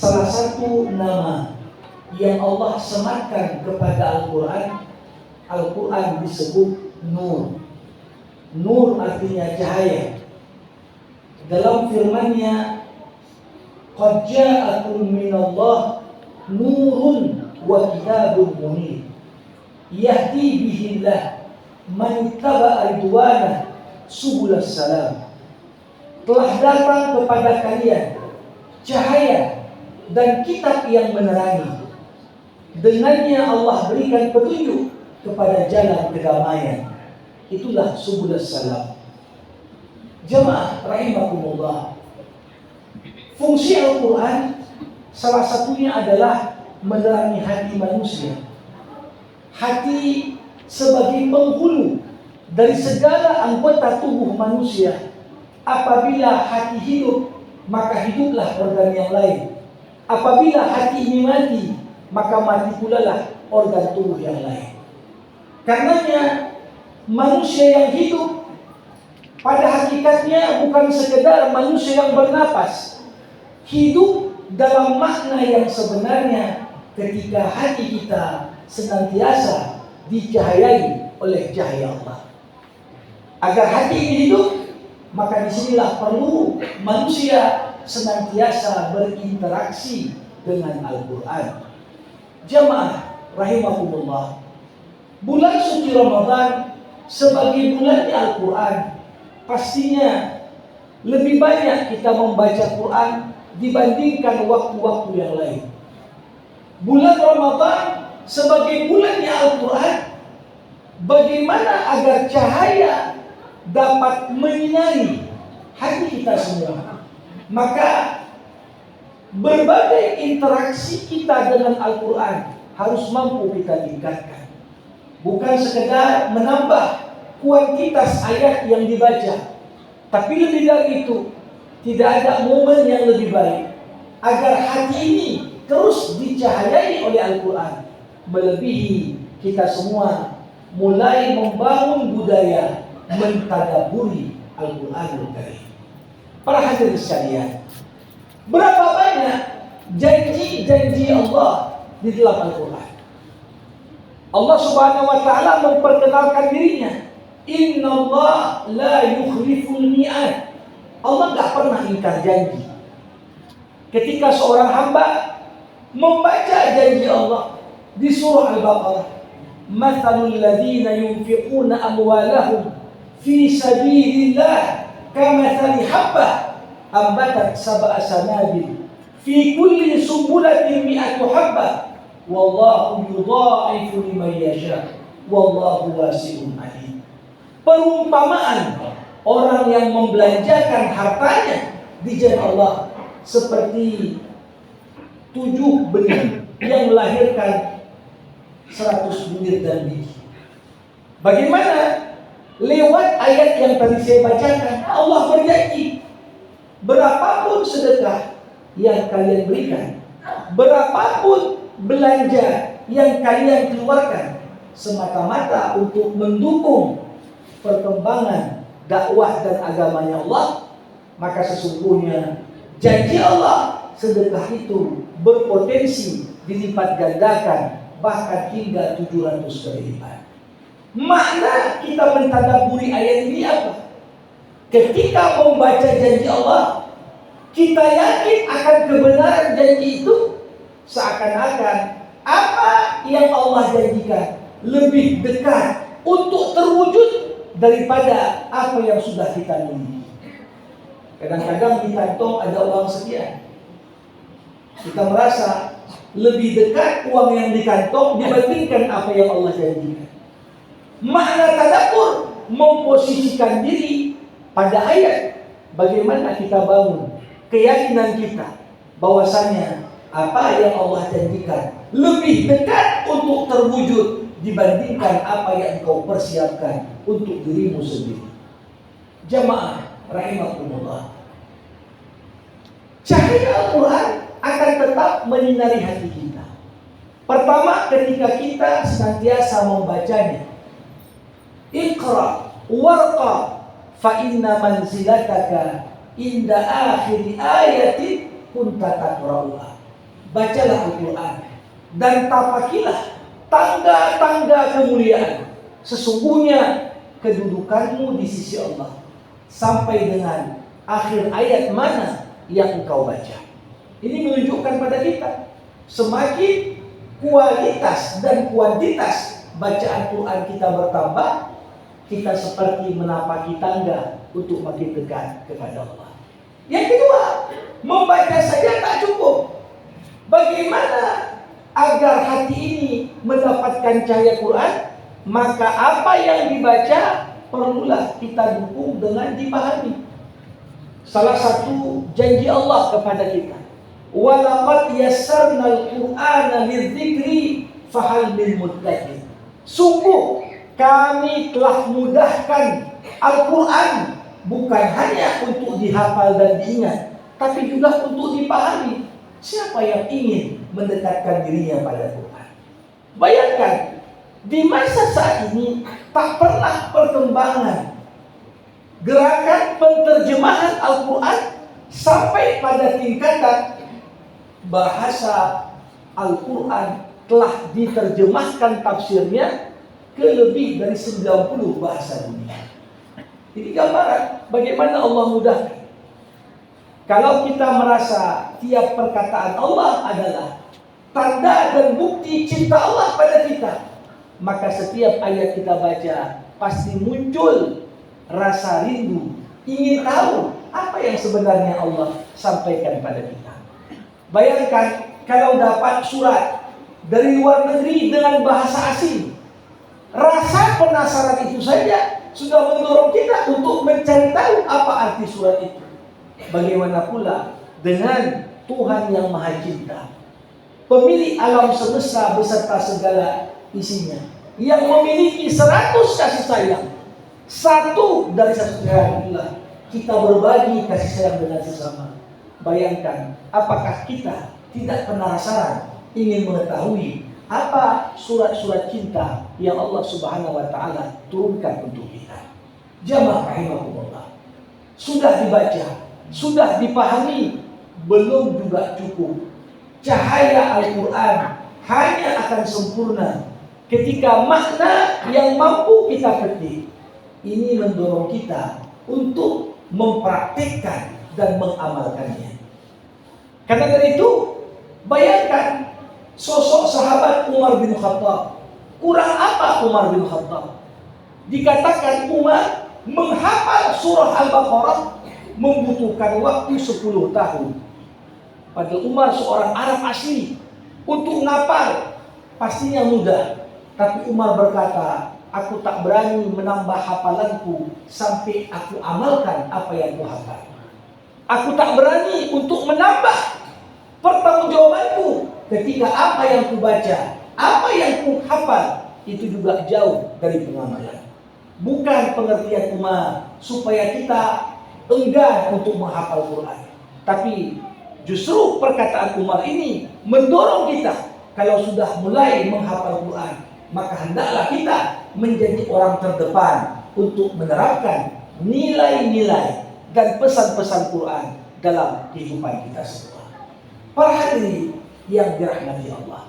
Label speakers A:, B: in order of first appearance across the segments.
A: salah satu nama yang Allah sematkan kepada Al-Quran, Al-Quran disebut Nur. Nur artinya cahaya. Dalam firman-Nya, qad ja'akum minallah nurun wa kitabun munir yahdi bihillah man ittaba'a ridwana subulas salam. Telah datang kepada kalian cahaya dan kitab yang menerangi. Dengannya Allah berikan petunjuk kepada jalan kedamaian. Itulah subulas salam. Jemaah rahimakumullah, fungsi Al-Quran salah satunya adalah menerangi hati manusia. Hati sebagai penghulu dari segala anggota tubuh manusia. Apabila hati hidup, maka hiduplah organ yang lain. Apabila hati ini mati, maka mati pula lah organ tubuh yang lain. Karenanya manusia yang hidup pada hakikatnya bukan sekedar manusia yang bernapas. Hidup dalam makna yang sebenarnya ketika hati kita senantiasa dicahayai oleh cahaya Allah. Agar hati ini hidup, maka disinilah perlu manusia senantiasa berinteraksi dengan Al-Quran. Jamaah rahimakumullah, bulan suci Ramadan sebagai bulannya Al-Quran, pastinya lebih banyak kita membaca Quran dibandingkan waktu-waktu yang lain. Bulan Ramadan sebagai bulannya Al-Quran, bagaimana agar cahaya dapat menyinari hati kita semua? Maka berbagai interaksi kita dengan Al-Quran harus mampu kita tingkatkan. Bukan sekedar menambah kuantitas ayat yang dibaca, tapi lebih dari itu, tidak ada momen yang lebih baik agar hati ini terus dicahayai oleh Al-Quran, melebihi kita semua mulai membangun budaya mentadabburi Al-Quranul Karim. Para hadirin sekalian, berapa banyak janji-janji Allah di dalam Al-Quran. Allah Subhanahu wa taala memperkenalkan dirinya, Innallaha la yukhliful mi'ad. Allah enggak pernah ingkar janji. Ketika seorang hamba membaca janji Allah di surah Al-Baqarah, mathalul ladzina yunfiquna amwalahum fi sabilillah kamathali habbah ambatat sab'a sanabil fi kulli sumbulatin mi'atu habbah wallahu yudha'ifu liman yasha wallahu wasi'un alim. Perumpamaan orang yang membelanjakan hartanya di jalan Allah seperti 7 benih yang melahirkan 100 bulir dan biji. Bagaimana? Lewat ayat yang tadi saya bacakan, Allah berjanji, berapapun sedekah yang kalian berikan, berapapun belanja yang kalian keluarkan, semata-mata untuk mendukung perkembangan dakwah dan agamanya Allah, maka sesungguhnya janji Allah, sedekah itu berpotensi dilipat gandakan bahkan hingga 700 kali lipat. Makna kita mentadabburi ayat ini apa? Ketika membaca janji Allah, kita yakin akan kebenaran janji itu, seakan-akan apa yang Allah janjikan lebih dekat untuk terwujud daripada apa yang sudah kita miliki. Kadang-kadang di kantong ada uang sekian, kita merasa lebih dekat uang yang di kantong dibandingkan apa yang Allah janjikan. Makna tadabbur memposisikan diri pada ayat. Bagaimana kita bangun keyakinan kita bahwasanya apa yang Allah janjikan lebih dekat untuk terwujud dibandingkan apa yang engkau persiapkan untuk dirimu sendiri. Jamaah rahimakumullah, cahaya Al-Quran akan tetap menyinari hati kita. Pertama, ketika kita senantiasa membacanya. Iqra warqa fa inna manzilataka inda akhiri ayatin kunta taqra'uha. bacalah Al-Quran dan tapakilah tangga-tangga kemuliaan. Sesungguhnya kedudukanmu di sisi Allah sampai dengan akhir ayat mana yang engkau baca. Ini menunjukkan pada kita semakin kualitas dan kuantitas bacaan Quran kita bertambah, kita seperti menapaki tangga untuk makin dekat kepada Allah. Yang kedua, membaca saja tak cukup. Bagaimana agar hati ini mendapatkan cahaya Quran? Maka apa yang dibaca perlulah kita dukung dengan dipahami. Salah satu janji Allah kepada kita, walaqad yassarnal Qur'ana lidzikri fahal min muddakir. Sungguh kami telah mudahkan Al-Quran bukan hanya untuk dihafal dan diingat, tapi juga untuk dipahami. Siapa yang ingin mendekatkan dirinya pada Quran? Bayangkan, di masa saat ini tak pernah perkembangan gerakan penterjemahan Al-Quran sampai pada tingkatan bahasa Al-Quran telah diterjemahkan tafsirnya ke lebih dari 90 bahasa dunia. Ini gambaran bagaimana Allah mudahkan. Kalau kita merasa tiap perkataan Allah adalah tanda dan bukti cinta Allah pada kita, maka setiap ayat kita baca pasti muncul rasa rindu, ingin tahu apa yang sebenarnya Allah sampaikan pada kita. Bayangkan kalau dapat surat dari luar negeri dengan bahasa asing, rasa penasaran itu saja sudah mendorong kita untuk mencari tahu apa arti surat itu. Bagaimana pula dengan Tuhan yang Maha Cinta, pemilik alam semesta beserta segala isinya, yang memiliki 100 kasih sayang. Satu dari 100 sayang itulah kita berbagi kasih sayang dengan sesama. Bayangkan, apakah kita tidak penasaran ingin mengetahui apa surat-surat cinta yang Allah Subhanahu wa taala turunkan untuk kita? Jamaah rahimakumullah. Sudah dibaca, sudah dipahami, belum juga cukup. Cahaya Al-Quran hanya akan sempurna ketika makna yang mampu kita petik. Ini mendorong kita untuk mempraktikkan dan mengamalkannya. Karena dari itu, bayangkan sosok sahabat Umar bin Khattab. Kurang apa Umar bin Khattab? Dikatakan Umar menghafal surah Al-Baqarah membutuhkan waktu 10 tahun. Padahal Umar seorang Arab asli, untuk ngapal pastinya mudah. Tapi Umar berkata, aku tak berani menambah hafalanku sampai aku amalkan apa yang ku hafal. Aku tak berani untuk menambah pertanggungjawabanku ketika apa yang ku baca, apa yang ku hafal itu juga jauh dari pengamalan. Bukan pengertian Umar supaya kita enggan untuk menghafal Quran, tapi justru perkataan Umar ini mendorong kita, kalau sudah mulai menghafal Quran, maka hendaklah kita menjadi orang terdepan untuk menerapkan nilai-nilai dan pesan-pesan Quran dalam kehidupan kita semua. Para hadirin yang dirahmati Allah,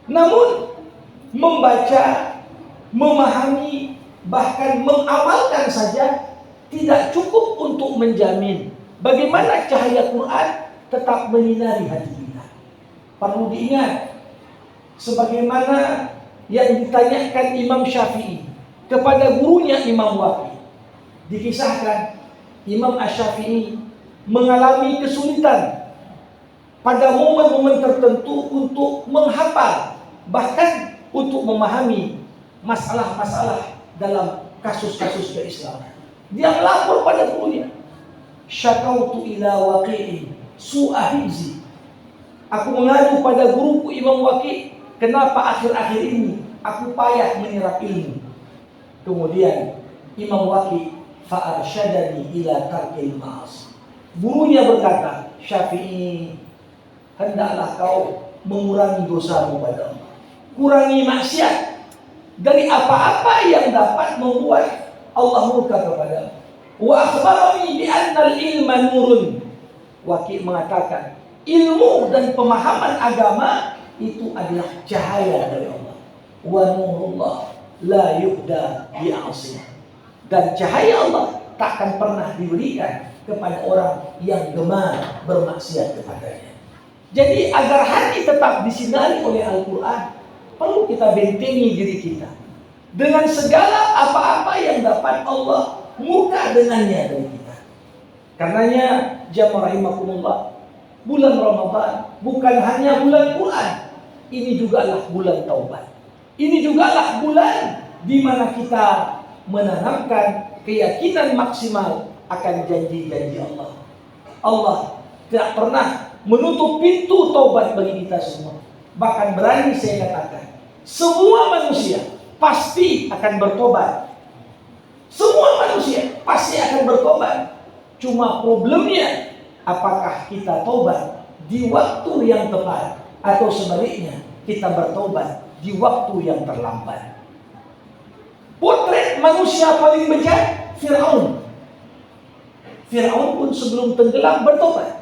A: namun membaca, memahami, bahkan mengamalkan saja tidak cukup untuk menjamin bagaimana cahaya Quran tetap menyinari hati kita. Perlu diingat, sebagaimana yang ditanyakan Imam Syafi'i kepada gurunya Imam Waqi. Dikisahkan Imam Asy-Syafi'i mengalami kesulitan pada momen-momen tertentu untuk menghafal, bahkan untuk memahami masalah-masalah dalam kasus-kasus keislaman. Dia melapor pada gurunya, syakautu ila waqi'in su'a hifzi. Aku mengadu pada guruku Imam Waqi, kenapa akhir-akhir ini aku payah menyerap ilmu. Kemudian Imam Waqi fa'arsyadani ila tarkil ma'as. Gurunya berkata, Syafi'i, hendaklah kau mengurangi dosamu pada Allah, kurangi maksiat dari apa-apa yang dapat membuat Allah murka kepadamu. Wa akhbarani bi anna al-ilma nurun. Waqi mengatakan, ilmu dan pemahaman agama itu adalah cahaya dari Allah. Wa nurullah la yuhda bi'asih. Dan cahaya Allah takkan pernah diberikan kepada orang yang gemar bermaksiat kepadanya. Jadi agar hati tetap disinari oleh Al-Quran, perlu kita bentengi diri kita dengan segala apa-apa yang dapat Allah murka dengannya dari kita. Karenanya jamaah rahimakumullah, bulan Ramadan bukan hanya bulan Quran, ini jugalah bulan taubat. Ini jugalah bulan di mana kita menanamkan keyakinan maksimal akan janji-janji Allah. Allah tidak pernah menutup pintu taubat bagi kita semua. Bahkan berani saya katakan, semua manusia pasti akan bertobat. Semua manusia pasti akan bertobat. Cuma problemnya, apakah kita tobat di waktu yang tepat, atau sebaliknya kita bertobat di waktu yang terlambat. Potret manusia paling bejat, Fir'aun. Fir'aun pun sebelum tenggelam bertobat.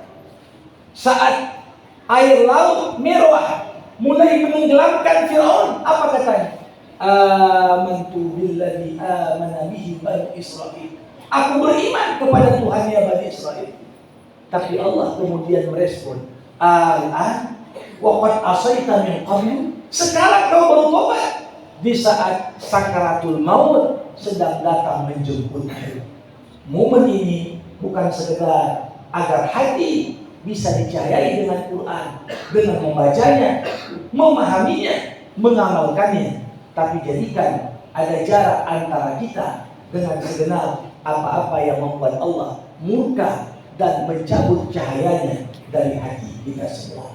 A: Saat air laut Merah mulai menenggelamkan Fir'aun, apa katanya? Amantu billadzi amana bihi Bani Israil. Aku beriman kepada Tuhannya Bani Israel. Tapi Allah kemudian merespon, al-an wa qad asaita min qablu. Sekarang kau baru tobat di saat sakaratul maut sedang datang menjemputmu. Momen ini bukan sekedar agar hati bisa dicahayai dengan Quran, dengan membacanya, memahaminya, mengamalkannya, tapi jadikan ada jarak antara kita dengan segenap apa-apa yang membuat Allah murka dan mencabut cahayanya dari hati kita semua.